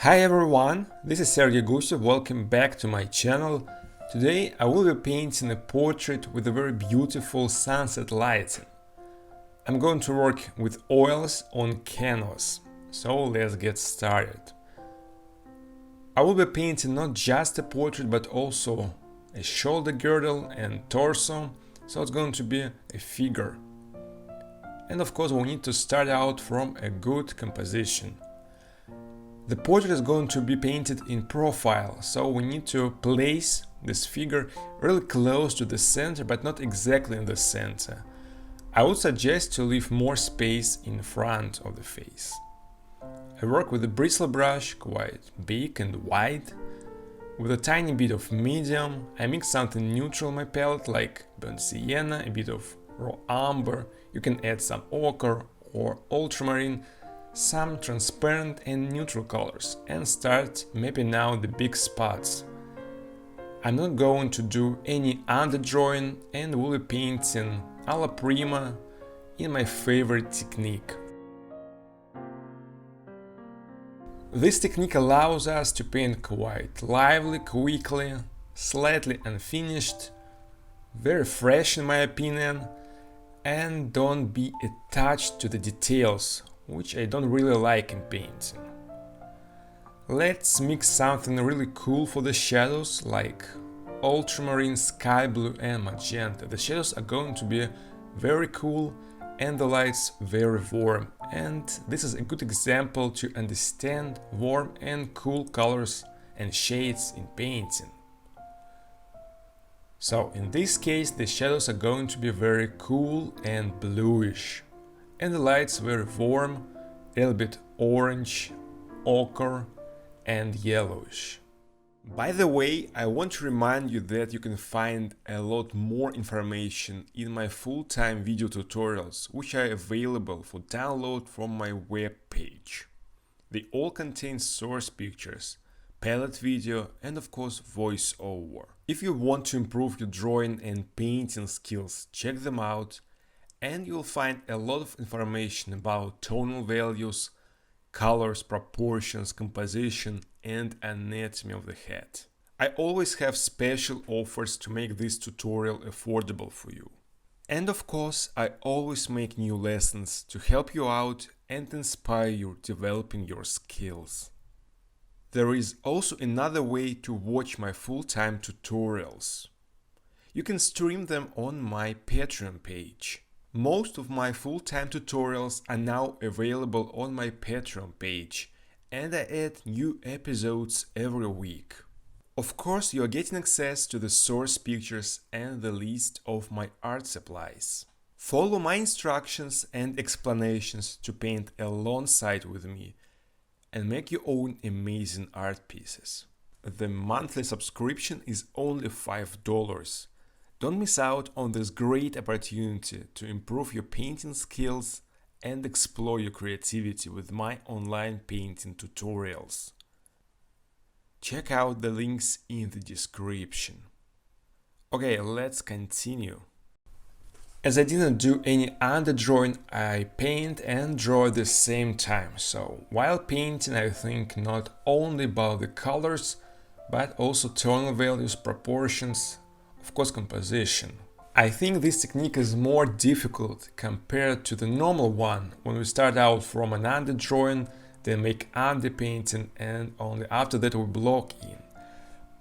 Hi everyone, this is Gogh. Welcome back to my channel. Today I will be painting a portrait with a very beautiful sunset lighting. I'm going to work with oils on canvas, so let's get started. I will be painting not just a portrait but also a shoulder girdle and torso, so it's going to be a figure. And of course we need to start out from a good composition. The portrait is going to be painted in profile, so we need to place this figure really close to the center, but not exactly in the center. I would suggest to leave more space in front of the face. I work with a bristle brush, quite big and wide. With a tiny bit of medium, I mix something neutral in my palette, like burnt sienna, a bit of raw umber. You can add some ochre or ultramarine, some transparent and neutral colors, and start mapping out the big spots. I'm not going to do any underdrawing and will be painting alla prima in my favorite technique. This technique allows us to paint quite lively, quickly, slightly unfinished, very fresh in my opinion, and don't be attached to the details, which I don't really like in painting. Let's mix something really cool for the shadows, like ultramarine, sky blue and magenta. The shadows are going to be very cool and the lights very warm, and this is a good example to understand warm and cool colors and shades in painting. So in this case the shadows are going to be very cool and bluish, and the lights very warm, a little bit orange, ochre and yellowish. By the way, I want to remind you that you can find a lot more information in my full-time video tutorials, which are available for download from my web page. They all contain source pictures, palette video and of course voiceover. If you want to improve your drawing and painting skills, check them out. And you'll find a lot of information about tonal values, colors, proportions, composition and anatomy of the head. I always have special offers to make this tutorial affordable for you. And of course, I always make new lessons to help you out and inspire you developing your skills. There is also another way to watch my full-time tutorials. You can stream them on my Patreon page. Most of my full-time tutorials are now available on my Patreon page, and I add new episodes every week. Of course, you are getting access to the source pictures and the list of my art supplies. Follow my instructions and explanations to paint alongside with me and make your own amazing art pieces. The monthly subscription is only $5. Don't miss out on this great opportunity to improve your painting skills and explore your creativity with my online painting tutorials. Check out the links in the description. Okay, let's continue. As I didn't do any underdrawing, I paint and draw at the same time. So while painting, I think not only about the colors, but also tonal values, proportions, of course composition. I think this technique is more difficult compared to the normal one, when we start out from an underdrawing, then make underpainting and only after that we block in.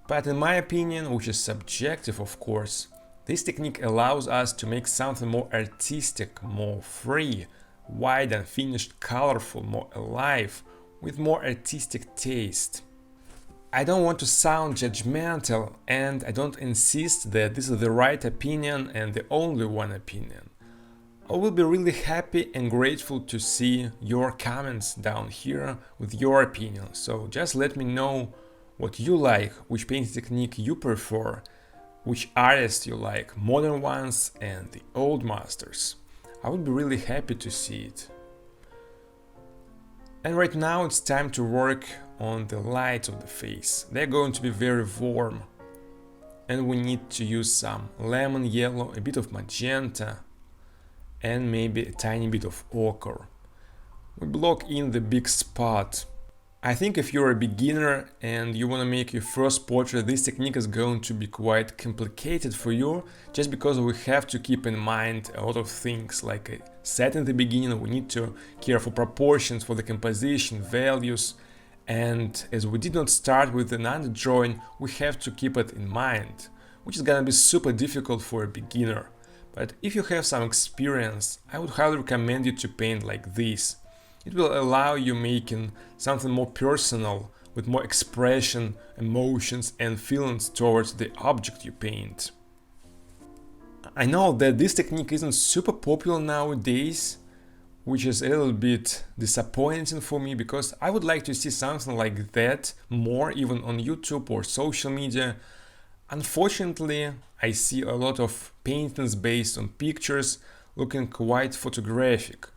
But in my opinion, which is subjective of course, this technique allows us to make something more artistic, more free, wide and finished, colorful, more alive, with more artistic taste. I don't want to sound judgmental and I don't insist that this is the right opinion and the only one opinion. I will be really happy and grateful to see your comments down here with your opinion, so just let me know what you like, which painting technique you prefer, which artists you like, modern ones and the old masters. I would be really happy to see it. And right now it's time to work on the lights of the face. They're going to be very warm. And we need to use some lemon yellow, a bit of magenta, and maybe a tiny bit of ochre. We block in the big spot I think if you're a beginner and you want to make your first portrait, this technique is going to be quite complicated for you, just because we have to keep in mind a lot of things. Like I said in the beginning, we need to care for proportions, for the composition, values, and as we did not start with an under drawing, we have to keep it in mind, which is gonna be super difficult for a beginner. But if you have some experience, I would highly recommend you to paint like this. It will allow you making something more personal, with more expression, emotions and feelings towards the object you paint. I know that this technique isn't super popular nowadays, which is a little bit disappointing for me, because I would like to see something like that more even on YouTube or social media. Unfortunately, I see a lot of paintings based on pictures looking quite photographic,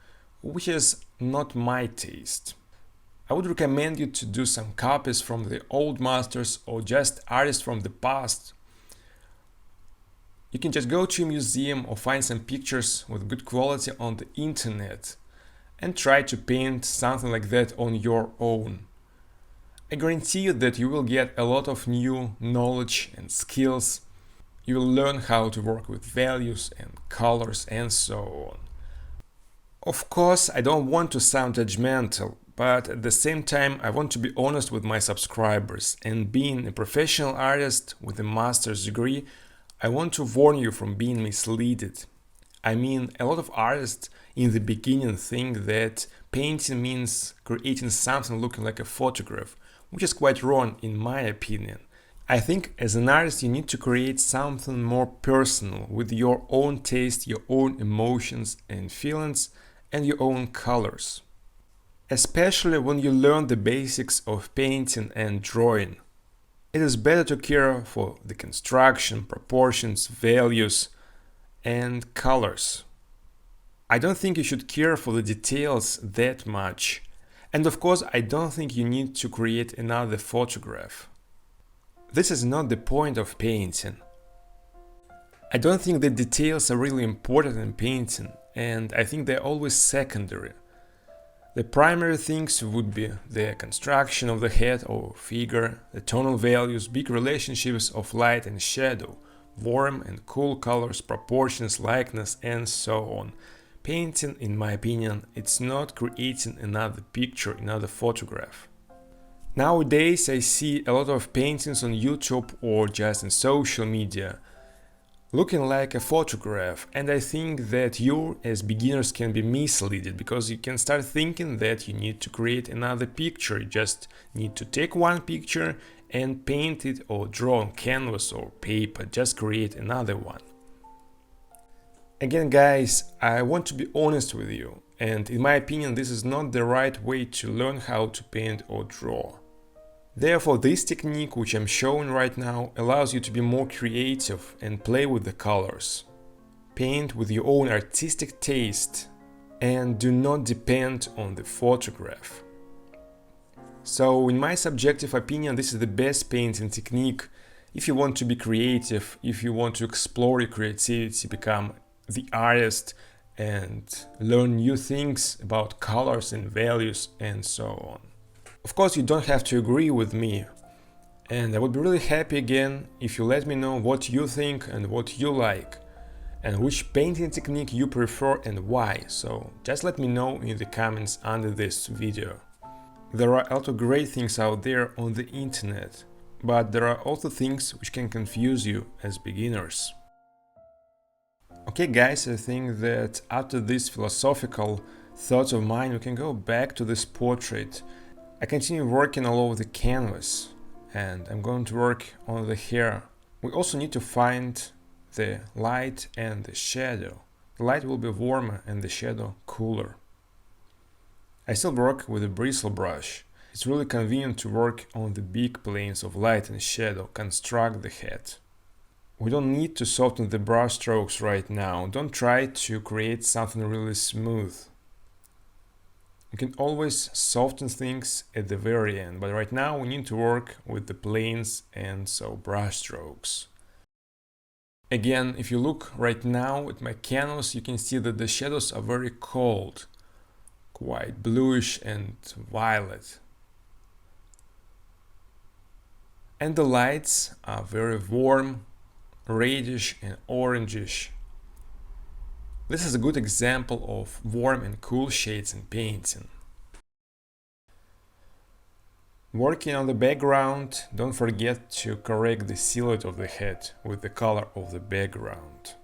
which is not my taste. I would recommend you to do some copies from the old masters or just artists from the past. You can just go to a museum or find some pictures with good quality on the internet and try to paint something like that on your own. I guarantee you that you will get a lot of new knowledge and skills. You will learn how to work with values and colors and so on. Of course, I don't want to sound judgmental, but at the same time I want to be honest with my subscribers, and being a professional artist with a master's degree, I want to warn you from being misled. I mean, a lot of artists in the beginning think that painting means creating something looking like a photograph, which is quite wrong in my opinion. I think as an artist you need to create something more personal, with your own taste, your own emotions and feelings, and your own colors. Especially when you learn the basics of painting and drawing. It is better to care for the construction, proportions, values, and colors. I don't think you should care for the details that much. And of course, I don't think you need to create another photograph. This is not the point of painting. I don't think the details are really important in painting, and I think they're always secondary. The primary things would be the construction of the head or figure, the tonal values, big relationships of light and shadow, warm and cool colors, proportions, likeness, and so on. Painting, in my opinion, it's not creating another picture, another photograph. Nowadays I see a lot of paintings on YouTube or just in social media looking like a photograph, and I think that you as beginners can be misled, because you can start thinking that you need to create another picture. You just need to take one picture and paint it or draw on canvas or paper, just create another one. Again guys, I want to be honest with you, and in my opinion this is not the right way to learn how to paint or draw. Therefore, this technique, which I'm showing right now, allows you to be more creative and play with the colors. Paint with your own artistic taste and do not depend on the photograph. So, in my subjective opinion, this is the best painting technique if you want to be creative, if you want to explore your creativity, become the artist and learn new things about colors and values and so on. Of course, you don't have to agree with me, and I would be really happy again if you let me know what you think and what you like, and which painting technique you prefer and why, so just let me know in the comments under this video. There are a lot of great things out there on the internet, but there are also things which can confuse you as beginners. Okay guys, I think that after this philosophical thoughts of mine, we can go back to this portrait. I continue working all over the canvas, and I'm going to work on the hair. We also need to find the light and the shadow. The light will be warmer and the shadow cooler. I still work with a bristle brush. It's really convenient to work on the big planes of light and shadow, construct the head. We don't need to soften the brush strokes right now. Don't try to create something really smooth. You can always soften things at the very end, but right now we need to work with the planes and so brush strokes. Again, if you look right now at my canvas, you can see that the shadows are very cold, quite bluish and violet. And the lights are very warm, reddish and orangish. This is a good example of warm and cool shades in painting. Working on the background, don't forget to correct the silhouette of the head with the color of the background.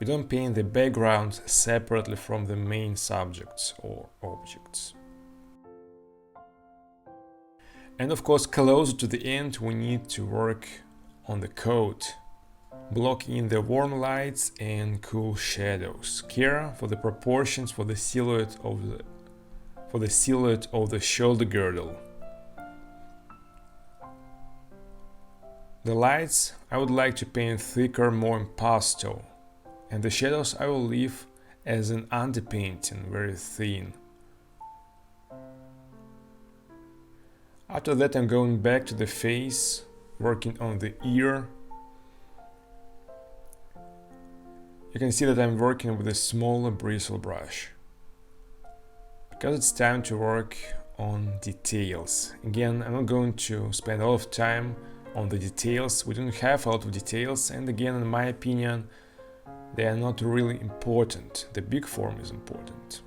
We don't paint the background separately from the main subjects or objects. And of course, closer to the end, we need to work on the coat, blocking in the warm lights and cool shadows. Care for the proportions for the silhouette of the shoulder girdle. The lights I would like to paint thicker, more impasto, and the shadows I will leave as an underpainting, very thin. After that I'm going back to the face, working on the ear. You can see that I'm working with a smaller bristle brush, because it's time to work on details. Again, I'm not going to spend a lot of time on the details. We don't have a lot of details, and again, in my opinion, they are not really important. The big form is important.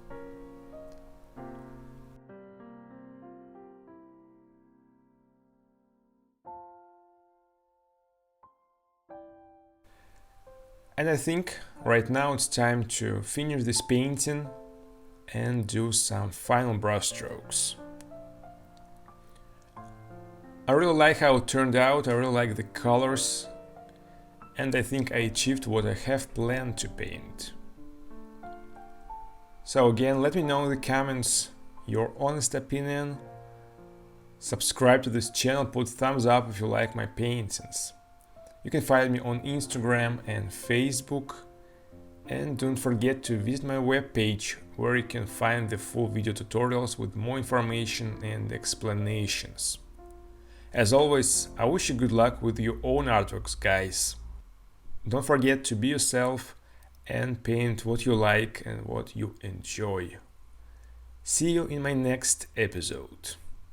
And I think right now it's time to finish this painting and do some final brush strokes. I really like how it turned out, I really like the colors, and I think I achieved what I have planned to paint. So again, let me know in the comments your honest opinion. Subscribe to this channel, put thumbs up if you like my paintings. You can find me on Instagram and Facebook, and don't forget to visit my webpage where you can find the full video tutorials with more information and explanations. As always, I wish you good luck with your own artworks, guys. Don't forget to be yourself and paint what you like and what you enjoy. See you in my next episode.